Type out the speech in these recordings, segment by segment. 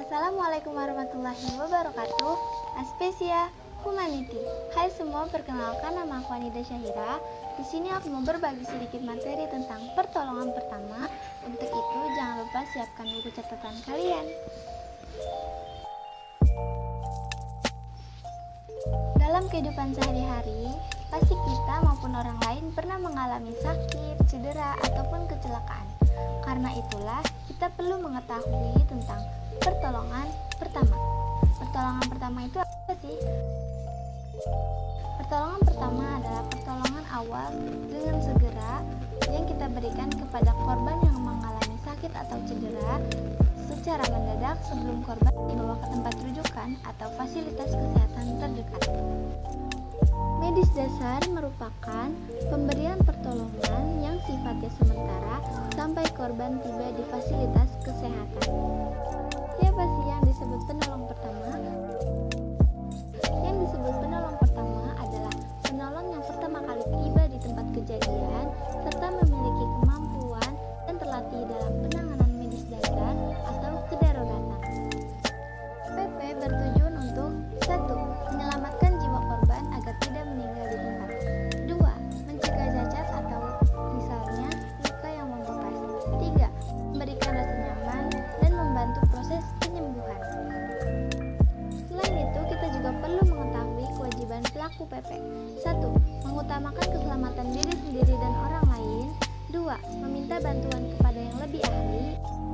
Assalamualaikum warahmatullahi wabarakatuh. Aspesia Humanity. Hai semua, perkenalkan nama aku Anida Syahira. Di sini aku mau berbagi sedikit materi tentang pertolongan pertama. Untuk itu jangan lupa siapkan buku catatan kalian. Dalam kehidupan sehari-hari, pasti kita maupun orang lain pernah mengalami sakit, cedera, ataupun kecelakaan. Karena itulah kita perlu mengetahui tentang pertolongan pertama. Pertolongan pertama itu apa sih? Pertolongan pertama adalah pertolongan awal dengan segera yang kita berikan kepada korban yang mengalami sakit atau cedera secara mendadak sebelum korban dibawa ke tempat rujukan atau fasilitas kesehatan terdekat. Medis dasar merupakan pemberian pertolongan yang sifatnya sementara sampai korban tiba di fasilitas kesehatan. Siapa sih yang disebut penolong pertama? Yang disebut penolong pertama adalah penolong yang pertama kali tiba di tempat kejadian serta memiliki kemampuan dan terlatih dalam penanganan medis darurat atau kedaruratan. PP bertujuan untuk 1. Menyelamatkan jiwa korban agar tidak meninggal di tempat. 2. Mencegah cacat atau misalnya luka yang membekas. 3. Memberikan rasa nyaman dan membantu proses penyembuhan. Selain itu, kita juga perlu mengetahui kewajiban pelaku PP. 1. Mengutamakan keselamatan diri sendiri dan orang lain. 2. Meminta bantuan kepada yang lebih ahli.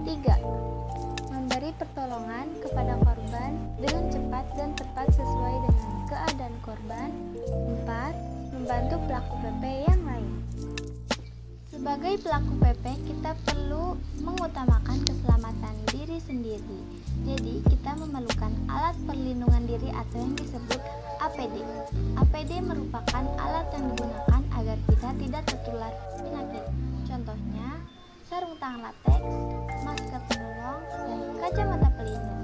3. Memberi pertolongan kepada korban dengan cepat dan tepat sesuai dengan keadaan korban. 4. Membantu pelaku PP yang lain. Sebagai pelaku PP, kita perlu mengutamakan keselamatan diri sendiri. Jadi, kita memerlukan alat perlindungan diri atau yang disebut APD. APD merupakan alat yang digunakan agar kita tidak tertular penyakit. Contohnya, sarung tangan latex, masker penolong, dan kacamata pelindung.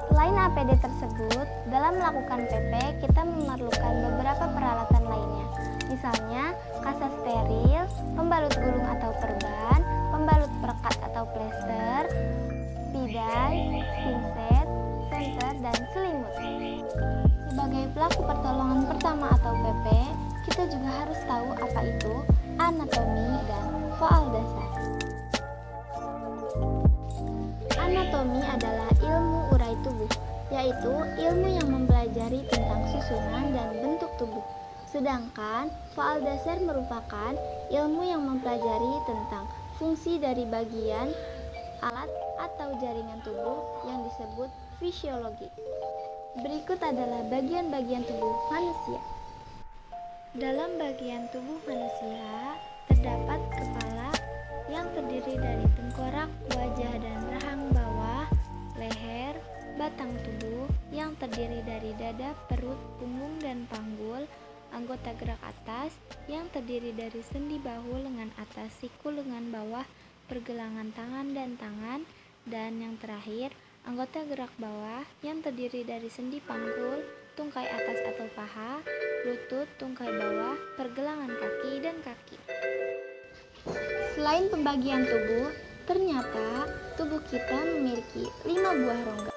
Selain APD tersebut, dalam melakukan PP, kita memerlukan beberapa peralatan lainnya. Misalnya, kasa steril, pembalut gulung atau perban, pembalut perekat atau plester, pidai, pinset, senter, dan selimut. Sebagai pelaku pertolongan pertama atau PP, kita juga harus tahu apa itu anatomi dan soal dasar. Anatomi adalah ilmu urai tubuh, yaitu ilmu yang mempelajari tentang susunan dan bentuk tubuh. Sedangkan soal dasar merupakan ilmu yang mempelajari tentang fungsi dari bagian, alat, atau jaringan tubuh yang disebut fisiologi. Berikut adalah bagian-bagian tubuh manusia. Dalam bagian tubuh manusia terdapat kepala yang terdiri dari tengkorak, wajah, dan rahang bawah, leher, batang tubuh yang terdiri dari dada, perut, punggung, dan panggul, anggota gerak atas yang terdiri dari sendi bahu, lengan atas, siku, lengan bawah, pergelangan tangan dan tangan, dan yang terakhir, anggota gerak bawah yang terdiri dari sendi panggul, tungkai atas atau paha, lutut, tungkai bawah, pergelangan kaki, dan kaki. Selain pembagian tubuh, ternyata tubuh kita memiliki 5 buah rongga.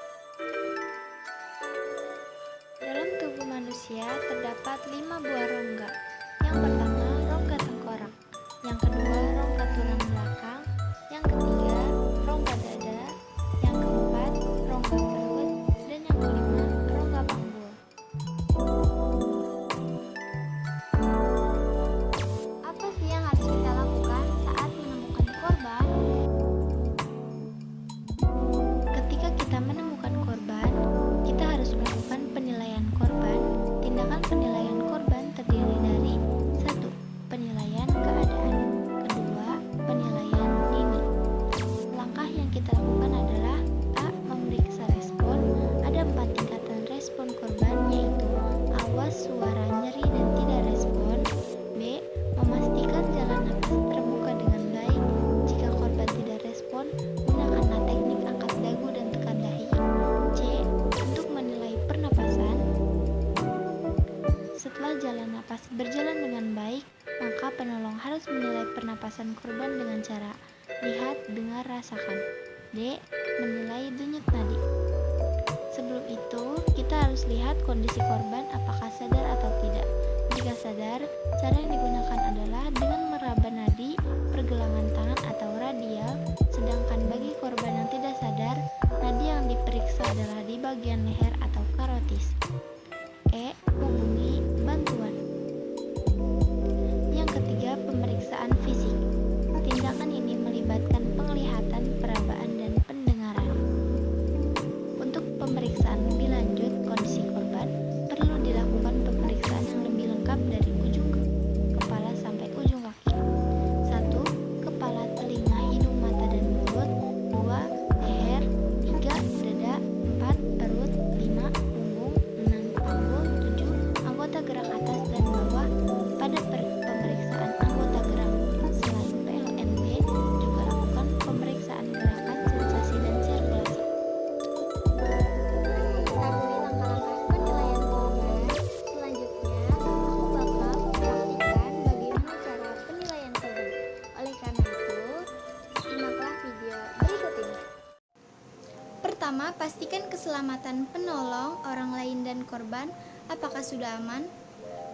Dalam tubuh manusia terdapat 5 buah rongga. Yang pertama, rongga tengkorak. Yang kedua, rongga tulang belakang. Yang ketiga, rongga dada. Yang keempat, rongga perut. Dan yang kelima, rongga panggul. Apa sih yang harus kita lakukan saat menemukan korban? Ketika kita menemukan korban, kita harus melakukan penilaian korban. Tindakan penilaian korban terdiri dari 1. Penilaian keadaan. 2. Penilaian dini. Langkah yang kita lakukan adalah A. Memeriksa respon. Ada 4 tingkatan respon korban, yaitu awas, suara, nyeri, dan tidak respon. B. Memastikan jalan napas terbuka dengan baik. Jika korban tidak respon, gunakanlah teknik angkat dagu dan tekan dahi. C. Untuk menilai pernapasan. Setelah jalan napas berjalan dengan baik, maka penolong harus menilai pernapasan korban dengan cara lihat, dengar, rasakan. D. Menilai denyut nadi. Sebelum itu, kita harus lihat kondisi korban apakah sadar atau tidak. Jika sadar, cara yang digunakan adalah dengan meraba nadi, pergelangan tangan atau radial, sedangkan bagi korban yang tidak sadar, nadi yang diperiksa adalah di bagian leher atau karotis. E. Hubungi bantuan. Yang ketiga, pemeriksaan fisik. Tindakan ini melibatkan penglihatan, perabaan, dan pendengaran. Untuk pemeriksaan lebih lanjut kondisi korban, perlu dilakukan pemeriksaan yang lebih lengkap dari ujung kepala sampai ujung kaki. 1. Kepala, telinga, hidung, mata, dan mulut. 2. Leher. 3. Dada. 4. Perut. 5. Punggung. 6. Panggul. 7. Anggota gerak atas dan bawah. Pada pemeriksaan anggota gerak selain PLNB, juga lakukan pemeriksaan gerakan, sensasi, dan sirkulasi. Mengetahui langkah-langkah penilaian korban, selanjutnya aku bakal mempraktikkan bagaimana cara penilaian korban. Oleh karena itu, simaklah video berikut ini. Pertama, pastikan keselamatan penolong, orang lain, dan korban. Apakah sudah aman?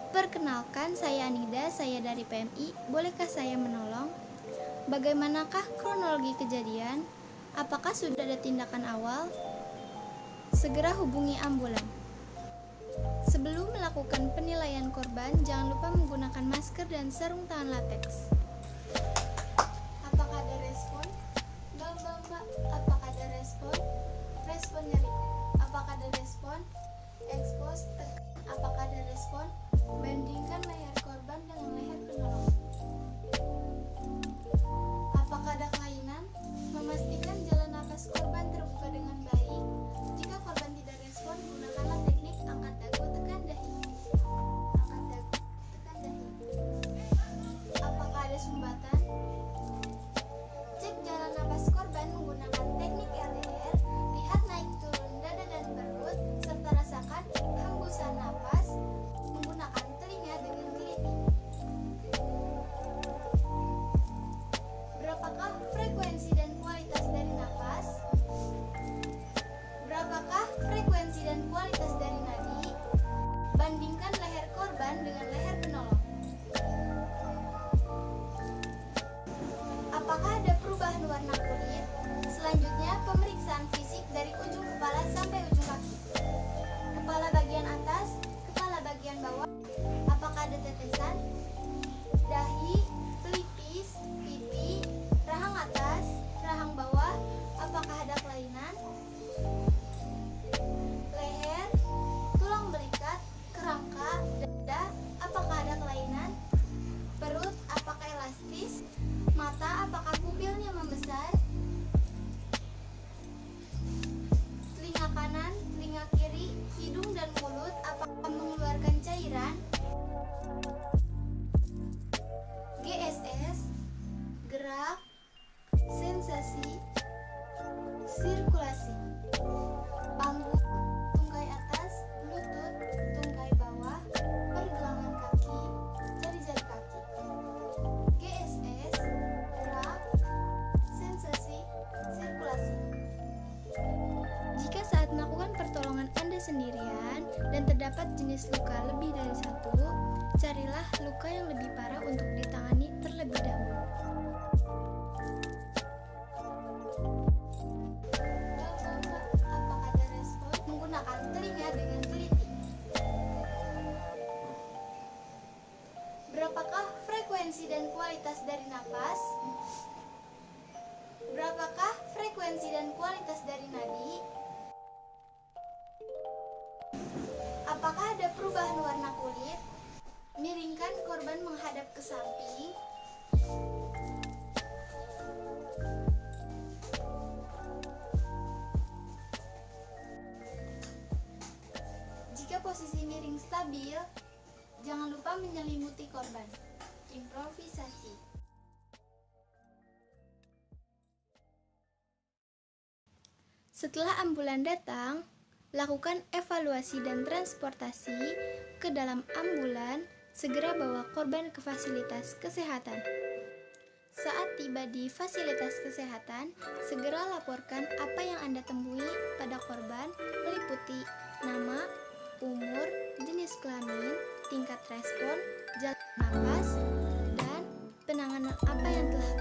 Perkenalkan, saya Anida, saya dari PMI. Bolehkah saya menolong? Bagaimanakah kronologi kejadian? Apakah sudah ada tindakan awal? Segera hubungi ambulan. Sebelum melakukan penilaian korban, jangan lupa menggunakan masker dan sarung tangan latex. Apakah ada respon? Mbak, apakah ada respon? Respon nyeri. Apakah ada respon? Expose, tekan. Apakah ada respon? Bandingkan leher korban dengan leher penolong. Apakah ada kelainan? Memastikan jalan napas korban terbuka dengan baik. Jika korban tidak respon, gunakanlah teknik angkat dagu tekan dahi. Angkat dagu tekan dahi. Apakah ada sumbatan? Cek jalan napas korban menggunakan teknik LDR. Lihat naik turun dada dan perut, serta rasakan hembusan napas menggunakan telinga dengan teliti. Berapakah frekuensi dan kualitas dari napas? Berapakah frekuensi dan kualitas dari nadi? Bandingkan leher korban dengan leher penolong. Apakah ada perubahan warna kulit? Selanjutnya, pemeriksaan fisik dari ujung kepala sampai ujung kaki. Kepala bagian atas, kepala bagian bawah. Apakah ada tetesan? Dahi, pelipis, pipi, rahang atas, rahang bawah. Apakah ada kelainan? Leher, tulang belikat, kerangka, dada. Apakah ada kelainan? Perut, apakah elastis? Mata, apakah pupilnya membesar? Telinga kanan, telinga kiri, hidung dan mulut, apakah mengeluarkan cairan? GSS, gerak, sensasi, sirkulasi. Panggung, tungkai atas, lutut, tungkai bawah, pergelangan kaki, jari-jari kaki. GSS, gerak, sensasi, sirkulasi. Jika saat melakukan pertolongan Anda sendirian dan terdapat jenis luka lebih dari satu, carilah luka yang lebih parah untuk ditangani terlebih dahulu. Apakah ada respon? Menggunakan telinga dengan teliti. Berapakah frekuensi dan kualitas dari napas? Berapakah frekuensi dan kualitas dari nadi? Apakah ada perubahan warna kulit? Miringkan korban menghadap ke samping. Jika posisi miring stabil, jangan lupa menyelimuti korban. Improvisasi. Setelah ambulan datang, lakukan evaluasi dan transportasi ke dalam ambulan. Segera bawa korban ke fasilitas kesehatan. Saat tiba di fasilitas kesehatan, segera laporkan apa yang Anda temui pada korban meliputi nama, umur, jenis kelamin, tingkat respon, jalan napas, dan penanganan apa yang telah